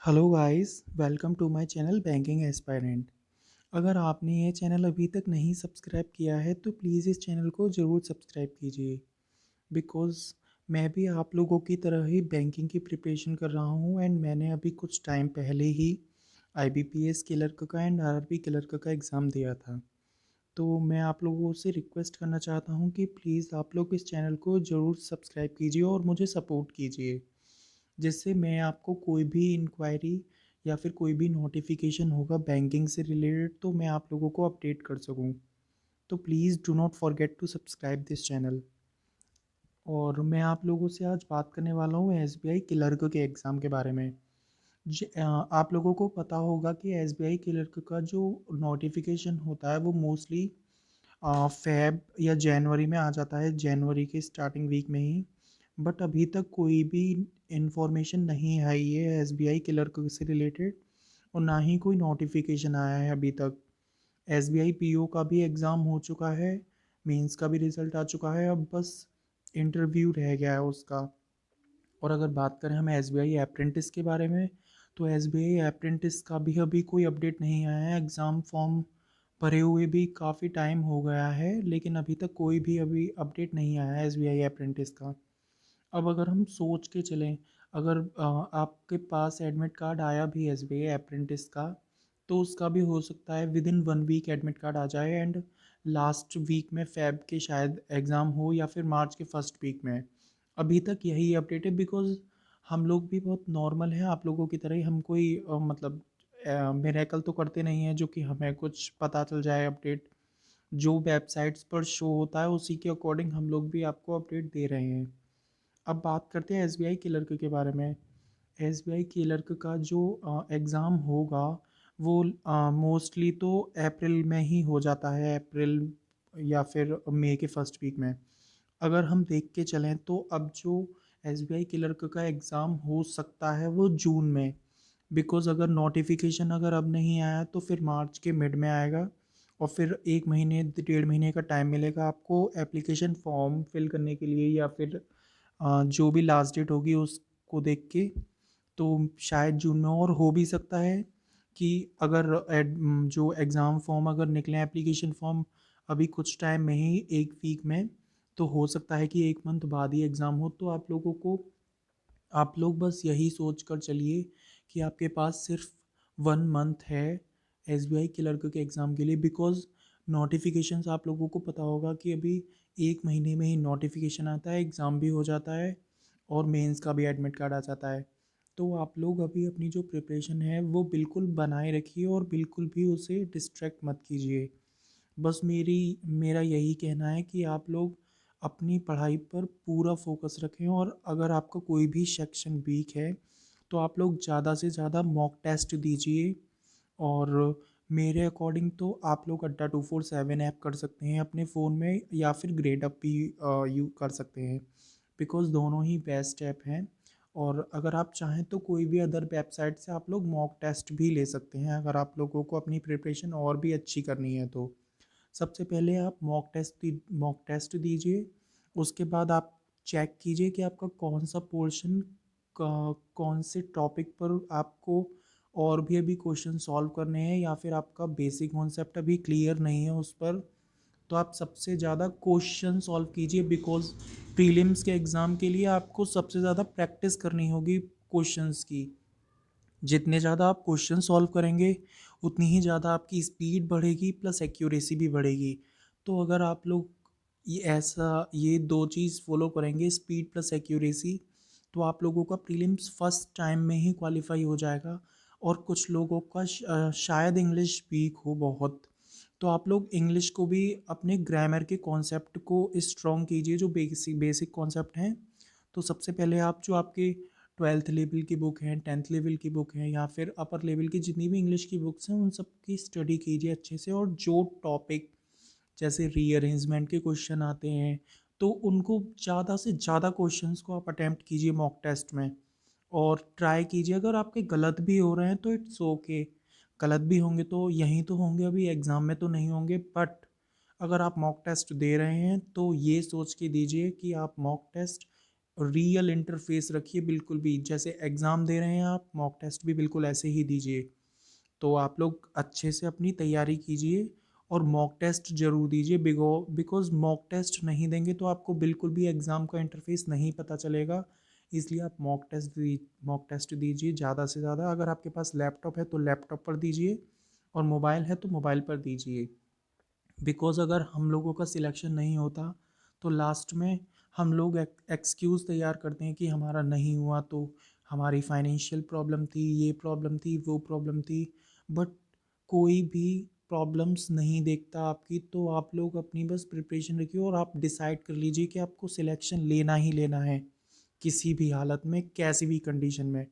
Hello guys, welcome to my channel banking aspirant. अगर आपने ये चैनल अभी तक नहीं सब्सक्राइब किया है तो प्लीज़ इस चैनल को ज़रूर सब्सक्राइब कीजिए। बिकॉज़ मैं भी आप लोगों की तरह ही बैंकिंग की प्रिपरेशन कर रहा हूँ एंड मैंने अभी कुछ टाइम पहले ही आईबीपीएस क्लर्क का एंड आरआरबी क्लर्क का एग्ज़ाम दिया था। तो मैं आप लोगों से रिक्वेस्ट करना चाहता हूँ कि प्लीज़ आप लोग इस चैनल को ज़रूर सब्सक्राइब कीजिए और मुझे सपोर्ट कीजिए, जिससे मैं आपको कोई भी इंक्वायरी या फिर कोई भी नोटिफिकेशन होगा बैंकिंग से रिलेटेड तो मैं आप लोगों को अपडेट कर सकूं। तो please do not forget to subscribe this channel. और मैं आप लोगों से आज बात करने वाला हूँ एसबीआई क्लर्क के एग्ज़ाम के बारे में। आप लोगों को पता होगा कि एसबीआई क्लर्क का जो नोटिफिकेशन होता है वो मोस्टली फेब या जनवरी में आ जाता है, जनवरी के स्टार्टिंग वीक में ही। बट अभी तक कोई भी इंफॉर्मेशन नहीं आई है एसबीआई क्लर्क से रिलेटेड और ना ही कोई नोटिफिकेशन आया है अभी तक। एसबीआई पीओ का भी एग्ज़ाम हो चुका है, मेंस का भी रिज़ल्ट आ चुका है, अब बस इंटरव्यू रह गया है उसका। और अगर बात करें हम एसबीआई अप्रेंटिस के बारे में, तो एसबीआई अप्रेंटिस का भी अभी कोई अपडेट नहीं आया है। एग्ज़ाम फॉर्म भरे हुए भी काफ़ी टाइम हो गया है, लेकिन अभी तक कोई भी अभी अपडेट नहीं आया है एसबीआई अप्रेंटिस का। अब अगर हम सोच के चलें, अगर आपके पास एडमिट कार्ड आया भी एसबीआई अप्रेंटिस का, तो उसका भी हो सकता है within 1 week admit card आ जाए एंड लास्ट वीक में फ़ेब के शायद एग्ज़ाम हो या फिर मार्च के फर्स्ट वीक में। अभी तक यही अपडेट है, बिकॉज़ हम लोग भी बहुत नॉर्मल हैं आप लोगों की तरह ही। हम कोई मतलब मिरेकल तो करते नहीं हैं जो कि हमें कुछ पता चल जाए अपडेट। जो वेबसाइट्स पर शो होता है उसी के अकॉर्डिंग हम लोग भी आपको अपडेट दे रहे हैं। अब बात करते हैं एसबीआई क्लर्क के बारे में। एसबीआई क्लर्क का जो एग्ज़ाम होगा वो मोस्टली तो अप्रैल में ही हो जाता है, अप्रैल या फिर मई के फर्स्ट वीक में। अगर हम देख के चलें तो अब जो एसबीआई क्लर्क का एग्ज़ाम हो सकता है वो जून में। बिकॉज़ अगर नोटिफिकेशन अगर अब नहीं आया तो फिर मार्च के मिड में आएगा और फिर 1 महीने 1.5 महीने का टाइम मिलेगा आपको एप्लीकेशन फॉर्म फिल करने के लिए, या फिर जो भी लास्ट डेट होगी उसको देख के। तो शायद जून में, और हो भी सकता है कि अगर जो एग्ज़ाम फॉर्म अगर निकले एप्लीकेशन फॉर्म अभी कुछ टाइम में ही 1 वीक में, तो हो सकता है कि 1 मंथ बाद ही एग्ज़ाम हो। तो आप लोग बस यही सोच कर चलिए कि आपके पास सिर्फ 1 मंथ है एसबीआई क्लर्क के एग्ज़ाम के लिए। बिकॉज़ नोटिफिकेशंस आप लोगों को पता होगा कि अभी 1 महीने में ही नोटिफिकेशन आता है, एग्ज़ाम भी हो जाता है और मेंस का भी एडमिट कार्ड आ जाता है। तो आप लोग अभी अपनी जो प्रिपरेशन है वो बिल्कुल बनाए रखिए और बिल्कुल भी उसे डिस्ट्रैक्ट मत कीजिए। बस मेरा यही कहना है कि आप लोग अपनी पढ़ाई पर पूरा फोकस रखें, और अगर आपका कोई भी सेक्शन वीक है तो आप लोग ज़्यादा से ज़्यादा मॉक टेस्ट दीजिए। और मेरे अकॉर्डिंग तो आप लोग अड्डा 247 ऐप कर सकते हैं अपने फ़ोन में, या फिर ग्रेड अप भी यू कर सकते हैं। बिकॉज़ दोनों ही बेस्ट ऐप हैं। और अगर आप चाहें तो कोई भी अदर वेबसाइट से आप लोग मॉक टेस्ट भी ले सकते हैं, अगर आप लोगों को अपनी प्रिपरेशन और भी अच्छी करनी है तो। सबसे पहले आप मॉक टेस्ट दीजिए। उसके बाद आप चेक कीजिए कि आपका कौन सा पोर्शन कौन से टॉपिक पर आपको और भी अभी क्वेश्चन सॉल्व करने हैं, या फिर आपका बेसिक कॉन्सेप्ट अभी क्लियर नहीं है उस पर। तो आप सबसे ज़्यादा क्वेश्चन सॉल्व कीजिए, बिकॉज प्रीलिम्स के एग्ज़ाम के लिए आपको सबसे ज़्यादा प्रैक्टिस करनी होगी क्वेश्चंस की। जितने ज़्यादा आप क्वेश्चन सॉल्व करेंगे उतनी ही ज़्यादा आपकी स्पीड बढ़ेगी प्लस एक्यूरेसी भी बढ़ेगी। तो अगर आप लोग ये दो चीज़ फॉलो करेंगे, स्पीड प्लस एक्यूरेसी, तो आप लोगों का प्रीलिम्स फर्स्ट टाइम में ही क्वालिफाई हो जाएगा। और कुछ लोगों का शायद इंग्लिश वीक हो बहुत, तो आप लोग इंग्लिश को भी अपने ग्रामर के कॉन्सेप्ट को स्ट्रॉन्ग कीजिए, जो बेसिक बेसिक कॉन्सेप्ट हैं। तो सबसे पहले आप जो आपके 12th लेवल की बुक हैं, 10th लेवल की बुक हैं, या फिर अपर लेवल की जितनी भी इंग्लिश की बुक्स हैं उन सब की स्टडी कीजिए अच्छे से। और जो टॉपिक जैसे रीअरेंजमेंट के क्वेश्चन आते हैं तो उनको ज़्यादा से ज़्यादा क्वेश्चंस को आप अटैम्प्ट कीजिए मॉक टेस्ट में। और ट्राई कीजिए, अगर आपके गलत भी हो रहे हैं तो इट्स ओके। गलत भी होंगे तो यहीं तो होंगे, अभी एग्ज़ाम में तो नहीं होंगे। बट अगर आप मॉक टेस्ट दे रहे हैं तो ये सोच के दीजिए कि आप मॉक टेस्ट रियल इंटरफेस रखिए बिल्कुल भी। जैसे एग्ज़ाम दे रहे हैं आप, मॉक टेस्ट भी बिल्कुल ऐसे ही दीजिए। तो आप लोग अच्छे से अपनी तैयारी कीजिए और मॉक टेस्ट ज़रूर दीजिए। बिकॉज़ मॉक टेस्ट नहीं देंगे तो आपको बिल्कुल भी एग्ज़ाम का इंटरफेस नहीं पता चलेगा। इसलिए आप मॉक टेस्ट दीजिए ज़्यादा से ज़्यादा। अगर आपके पास लैपटॉप है तो लैपटॉप पर दीजिए और मोबाइल है तो मोबाइल पर दीजिए। बिकॉज़ अगर हम लोगों का सिलेक्शन नहीं होता तो लास्ट में हम लोग एक्सक्यूज़ तैयार करते हैं कि हमारा नहीं हुआ तो हमारी फाइनेंशियल प्रॉब्लम थी, ये प्रॉब्लम थी, वो प्रॉब्लम थी। बट कोई भी प्रॉब्लम्स नहीं देखता आपकी। तो आप लोग अपनी बस प्रिपरेशन रखिए और आप डिसाइड कर लीजिए कि आपको सिलेक्शन लेना ही लेना है, किसी भी हालत में, कैसी भी कंडीशन में।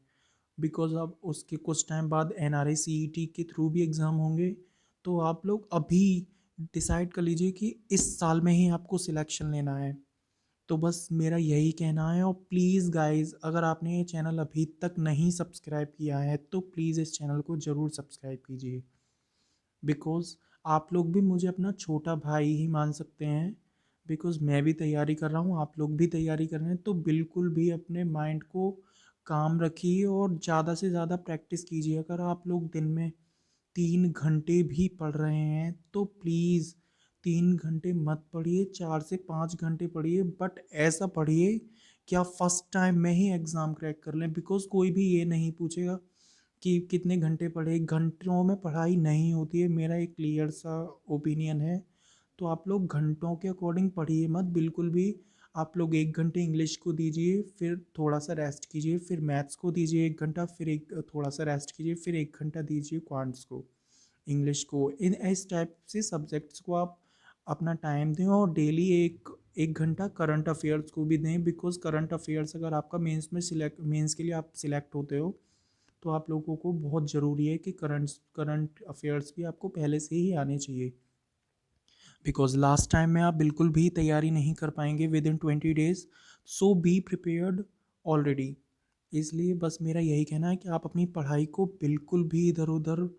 बिकॉज़ अब उसके कुछ टाइम बाद एनआरए सीईटी के थ्रू भी एग्ज़ाम होंगे। तो आप लोग अभी डिसाइड कर लीजिए कि इस साल में ही आपको सिलेक्शन लेना है। तो बस मेरा यही कहना है। और प्लीज़ गाइज़, अगर आपने ये चैनल अभी तक नहीं सब्सक्राइब किया है तो प्लीज़ इस चैनल को ज़रूर सब्सक्राइब कीजिए। बिकॉज़ आप लोग भी मुझे अपना छोटा भाई ही मान सकते हैं। बिकॉज़ मैं भी तैयारी कर रहा हूँ, आप लोग भी तैयारी कर रहे हैं। तो बिल्कुल भी अपने माइंड को काम रखिए और ज़्यादा से ज़्यादा प्रैक्टिस कीजिए। अगर आप लोग दिन में 3 घंटे भी पढ़ रहे हैं तो प्लीज़ 3 घंटे मत पढ़िए, 4 से 5 घंटे पढ़िए। बट ऐसा पढ़िए कि आप फर्स्ट टाइम में ही एग्ज़ाम क्रैक कर लें। बिकॉज़ कोई भी ये नहीं पूछेगा कि कितने घंटे पढ़े। घंटों में पढ़ाई नहीं होती है, मेरा एक क्लियर सा ओपिनियन है। तो आप लोग घंटों के अकॉर्डिंग पढ़िए मत बिल्कुल भी। आप लोग 1 घंटे इंग्लिश को दीजिए, फिर थोड़ा सा रेस्ट कीजिए, फिर मैथ्स को दीजिए 1 घंटा, फिर एक थोड़ा सा रेस्ट कीजिए, फिर 1 घंटा दीजिए क्वांट्स को, इंग्लिश को। इन इस टाइप से सब्जेक्ट्स को आप अपना टाइम दें और डेली एक एक घंटा करंट अफेयर्स को भी दें। बिकॉज करंट अफेयर्स अगर आपका मेंस के लिए आप सिलेक्ट होते हो तो आप लोगों को बहुत ज़रूरी है कि करंट अफेयर्स भी आपको पहले से ही आने चाहिए। बिकॉज लास्ट टाइम में आप बिल्कुल भी तैयारी नहीं कर पाएंगे with in 20 days. So be prepared already. इसलिए बस मेरा यही कहना है कि आप अपनी पढ़ाई को बिल्कुल भी इधर उधर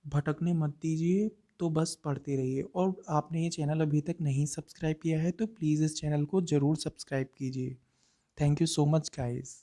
भटकने मत दीजिए। तो बस पढ़ते रहिए। और आपने ये चैनल अभी तक नहीं सब्सक्राइब किया है तो प्लीज़ इस चैनल को ज़रूर सब्सक्राइब कीजिए। Thank you so much guys.